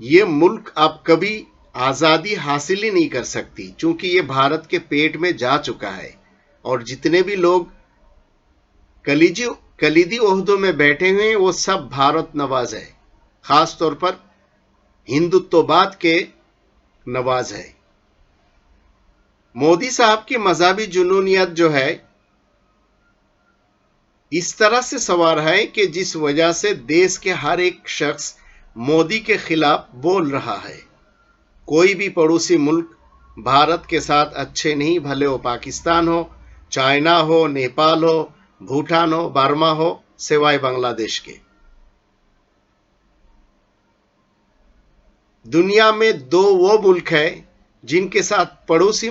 یہ ملک اب کبھی آزادی حاصل ہی نہیں کر سکتی، چونکہ یہ بھارت کے پیٹ میں جا چکا ہے، اور جتنے بھی لوگ کلیدی عہدوں میں بیٹھے ہوئے ہیں وہ سب بھارت نواز ہے، خاص طور پر ہندوتوباد کے نواز ہے۔ مودی صاحب کی مذہبی جنونیت جو ہے اس طرح سے سوار ہے کہ جس وجہ سے دیش کے ہر ایک شخص مودی کے خلاف بول رہا ہے۔ کوئی بھی پڑوسی ملک بھارت کے ساتھ اچھے نہیں، بھلے وہ پاکستان ہو، چائنا ہو، نیپال ہو، بھوٹان ہو، برما ہو، سوائے بنگلہ دیش کے۔ دنیا میں دو وہ ملک ہیں جن کے ساتھ پڑوسی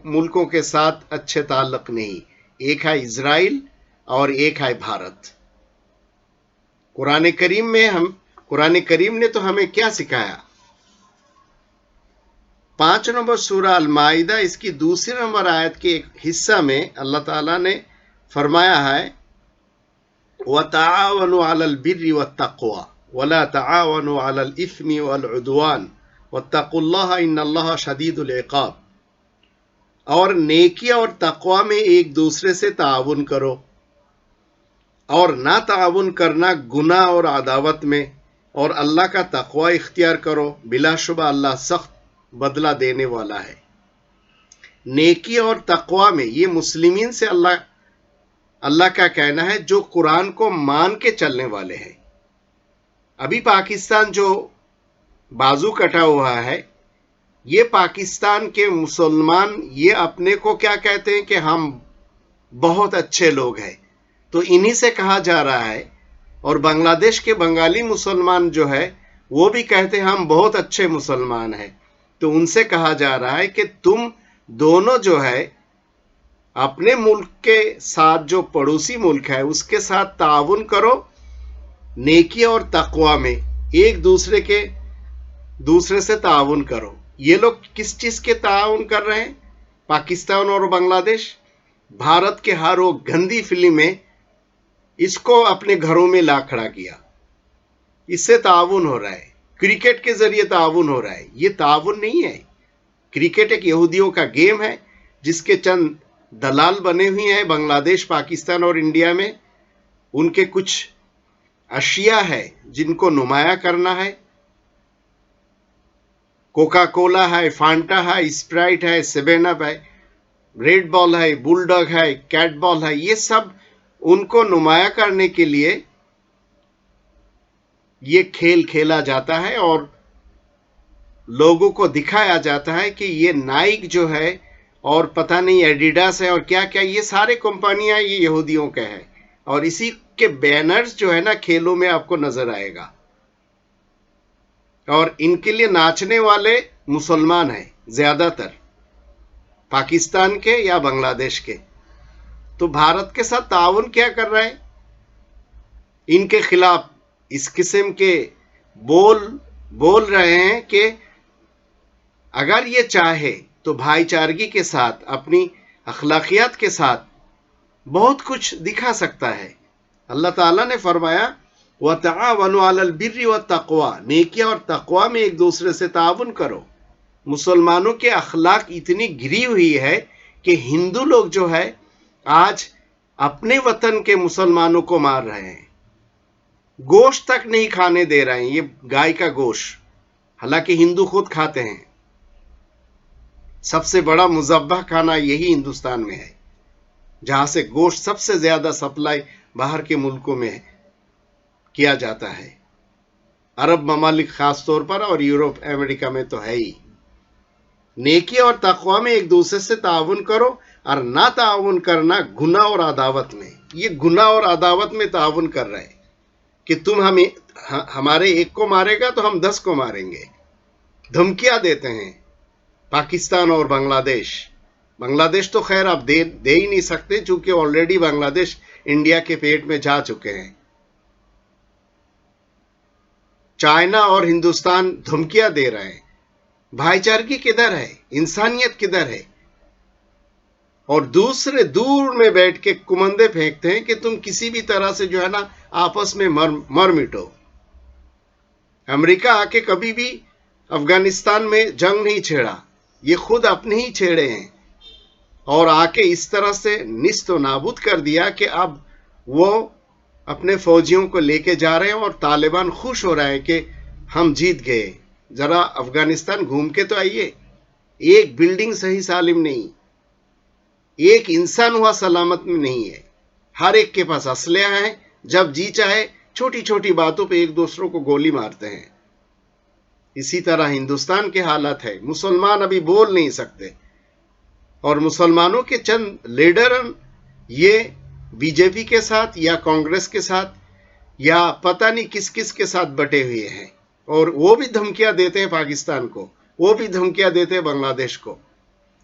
ملکوں کے ساتھ اچھے تعلق نہیں، ایک ہے اسرائیل اور ایک ہے بھارت۔ قرآن کریم نے تو ہمیں کیا سکھایا؟ 5 نمبر سورہ المائدہ اس کی دوسری نمبر آیت کے ایک حصہ میں اللہ تعالیٰ نے فرمایا ہے وَتَعَاوَنُوا عَلَى الْبِرِّ وَالتَّقْوَى وَلَا تَعَاوَنُوا عَلَى الْإِثْمِ وَالْعُدْوَانِ وَاتَّقُوا اللَّهَ إِنَّ اللَّهَ شَدِيدُ الْعِقَابِ، اور نیکی اور تقوی میں ایک دوسرے سے تعاون کرو، اور نہ تعاون کرنا گناہ اور عداوت میں، اور اللہ کا تقوی اختیار کرو، بلا شبہ اللہ سخت بدلہ دینے والا ہے۔ نیکی اور تقوی میں یہ مسلمین سے اللہ کا کہنا ہے جو قرآن کو مان کے چلنے والے ہیں۔ ابھی پاکستان جو بازو کٹا ہوا ہے، یہ پاکستان کے مسلمان یہ اپنے کو کیا کہتے ہیں کہ ہم بہت اچھے لوگ ہیں، تو انہی سے کہا جا رہا ہے، اور بنگلہ دیش کے بنگالی مسلمان جو ہے وہ بھی کہتے ہیں ہم بہت اچھے مسلمان ہیں، تو ان سے کہا جا رہا ہے کہ تم دونوں جو ہے اپنے ملک کے ساتھ جو پڑوسی ملک ہے اس کے ساتھ تعاون کرو نیکی اور تقوی میں، ایک دوسرے سے تعاون کرو۔ یہ لوگ کس چیز کے تعاون کر رہے ہیں؟ پاکستان اور بنگلہ دیش بھارت کے ہر وہ گندی فلم میں اس کو اپنے گھروں میں لا کھڑا کیا، اس سے تعاون ہو رہا ہے۔ کرکٹ کے ذریعے تعاون ہو رہا ہے، یہ تعاون نہیں ہے۔ کرکٹ ایک یہودیوں کا گیم ہے جس کے چند دلال بنے ہوئے ہیں بنگلہ دیش، پاکستان اور انڈیا میں، ان کے کچھ اشیاء ہے جن کو نمایاں کرنا ہے۔ کوکا کولا ہے، فانٹا ہے، اسپرائٹ ہے، 7 اپ ہے، ریڈ بال ہے، بل ڈاگ ہے، کیٹ بال ہے، یہ سب ان کو نمایاں کرنے کے لیے یہ کھیل کھیلا جاتا ہے، اور لوگوں کو دکھایا جاتا ہے کہ یہ نائک جو ہے اور پتہ نہیں ایڈیڈاس ہے اور کیا کیا، یہ سارے کمپنیاں یہ یہودیوں کے ہیں، اور اسی کے بینرز جو ہے نا کھیلوں میں آپ کو نظر آئے گا، اور ان کے لیے ناچنے والے مسلمان ہیں زیادہ تر، پاکستان کے یا بنگلہ دیش کے۔ تو بھارت کے ساتھ تعاون کیا کر رہے ہیں؟ ان کے خلاف اس قسم کے بول رہے ہیں کہ اگر یہ چاہے تو بھائی چارگی کے ساتھ، اپنی اخلاقیات کے ساتھ بہت کچھ دکھا سکتا ہے۔ اللہ تعالیٰ نے فرمایا وَتَعَاوَنُوا عَلَى الْبِرِّ وَالتَّقْوَى، نیکی اور تقوی میں ایک دوسرے سے تعاون کرو۔ مسلمانوں کے اخلاق اتنی گری ہوئی ہے کہ ہندو لوگ جو ہے آج اپنے وطن کے مسلمانوں کو مار رہے ہیں، گوشت تک نہیں کھانے دے رہے ہیں، یہ گائے کا گوشت، حالانکہ ہندو خود کھاتے ہیں۔ سب سے بڑا مذبح کھانا یہی ہندوستان میں ہے، جہاں سے گوشت سب سے زیادہ سپلائی باہر کے ملکوں میں کیا جاتا ہے، عرب ممالک خاص طور پر، اور یورپ امریکہ میں تو ہے ہی۔ نیکی اور تقوی میں ایک دوسرے سے تعاون کرو، اور نہ تعاون کرنا گناہ اور عداوت میں۔ یہ گناہ اور عداوت میں تعاون کر رہے ہیں کہ تم ہمارے ایک کو مارے گا تو ہم 10 کو ماریں گے، دھمکیاں دیتے ہیں۔ پاکستان اور بنگلہ دیش تو خیر آپ دے ہی نہیں سکتے، چونکہ آلریڈی بنگلہ دیش انڈیا کے پیٹ میں جا چکے ہیں۔ چائنا اور ہندوستان دھمکیاں دے رہے ہیں۔ بھائی چارگی کدھر ہے؟ انسانیت کدھر ہے؟ اور دوسرے دور میں بیٹھ کے کمندے پھینکتے ہیں کہ تم کسی بھی طرح سے جو ہے نا آپس میں مر مٹو۔ امریکہ آ کے کبھی بھی افغانستان میں جنگ نہیں چھیڑا، یہ خود اپنے ہی چھیڑے ہیں، اور آ کے اس طرح سے نیست و نابود کر دیا کہ اب وہ اپنے فوجیوں کو لے کے جا رہے ہیں اور طالبان خوش ہو رہا ہے کہ ہم جیت گئے۔ ذرا افغانستان گھوم کے تو آئیے، ایک بلڈنگ صحیح سالم نہیں، ایک انسان ہوا سلامت میں نہیں ہے، ہر ایک کے پاس اسلحہ ہیں، جب جی چاہے چھوٹی چھوٹی باتوں پہ ایک دوسروں کو گولی مارتے ہیں۔ اسی طرح ہندوستان کے حالات ہے، مسلمان ابھی بول نہیں سکتے، اور مسلمانوں کے چند لیڈر یہ بی جے پی کے ساتھ یا کانگریس کے ساتھ یا پتہ نہیں کس کس کے ساتھ بٹے ہوئے ہیں، اور وہ بھی دھمکیاں دیتے ہیں پاکستان کو، وہ بھی دھمکیاں دیتے ہیں بنگلہ دیش کو۔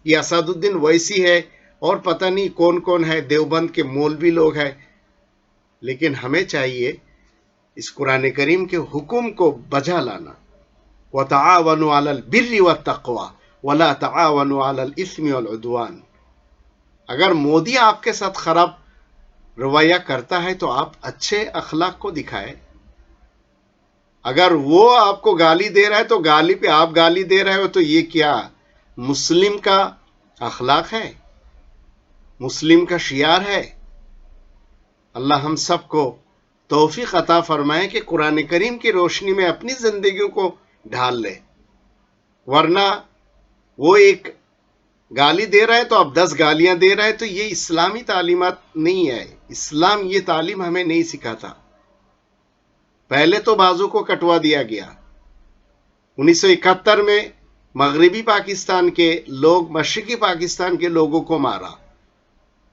یہ اسد الدین ویسی ہے اور پتہ نہیں کون کون ہے، دیوبند کے مولوی لوگ ہیں۔ لیکن ہمیں چاہیے اس قرآن کریم کے حکم کو بجا لانا، وَتَعَاوَنُوا عَلَى الْبِرِّ وَالتَّقْوَى وَلَا تَعَاوَنُوا عَلَى الْإِثْمِ وَالْعُدْوَانِ۔ اگر مودی آپ کے ساتھ خراب رویہ کرتا ہے تو آپ اچھے اخلاق کو دکھائے، اگر وہ آپ کو گالی دے رہا ہے تو گالی پہ آپ گالی دے رہے ہو، تو یہ کیا مسلم کا اخلاق ہے؟ مسلم کا شعار ہے؟ اللہ ہم سب کو توفیق عطا فرمائے کہ قرآن کریم کی روشنی میں اپنی زندگیوں کو ڈھال لے، ورنہ وہ ایک گالی دے رہا ہے تو اب 10 گالیاں دے رہا ہے، تو یہ اسلامی تعلیمات نہیں ہے۔ اسلام یہ تعلیم ہمیں نہیں سکھاتا۔ پہلے تو بازو کو کٹوا دیا گیا، 1971 میں مغربی پاکستان کے لوگ مشرقی پاکستان کے لوگوں کو مارا،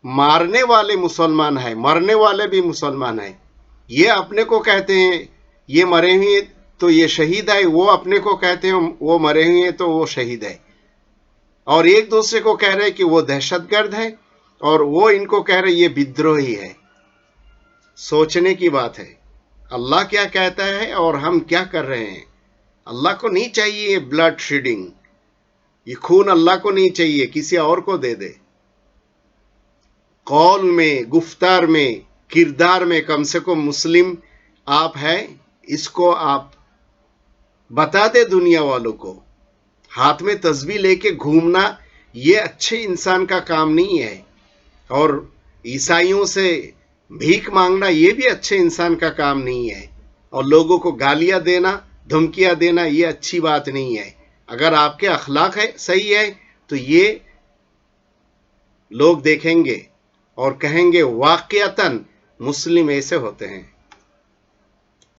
مارنے والے مسلمان ہیں، مرنے والے بھی مسلمان ہیں۔ یہ اپنے کو کہتے ہیں یہ مرے ہوئے تو یہ شہید ہے، وہ اپنے کو کہتے ہیں وہ مرے ہوئے تو وہ شہید ہے، اور ایک دوسرے کو کہہ رہے کہ وہ دہشت گرد ہے، اور وہ ان کو کہہ رہے یہ بدروہی ہے۔ سوچنے کی بات ہے، اللہ کیا کہتا ہے اور ہم کیا کر رہے ہیں۔ اللہ کو نہیں چاہیے یہ بلڈ شیڈنگ، یہ خون اللہ کو نہیں چاہیے، کسی اور کو دے دے۔ قول میں، گفتار میں، کردار میں کم سے کم مسلم آپ ہے، اس کو آپ بتا دے دنیا والوں کو۔ ہاتھ میں تسبیح لے کے گھومنا یہ اچھے انسان کا کام نہیں ہے، اور عیسائیوں سے بھیک مانگنا یہ بھی اچھے انسان کا کام نہیں ہے، اور لوگوں کو گالیاں دینا، دھمکیاں دینا یہ اچھی بات نہیں ہے۔ اگر آپ کے اخلاق ہے صحیح ہے تو یہ لوگ دیکھیں گے اور کہیں گے واقعتاً مسلم ایسے ہوتے ہیں۔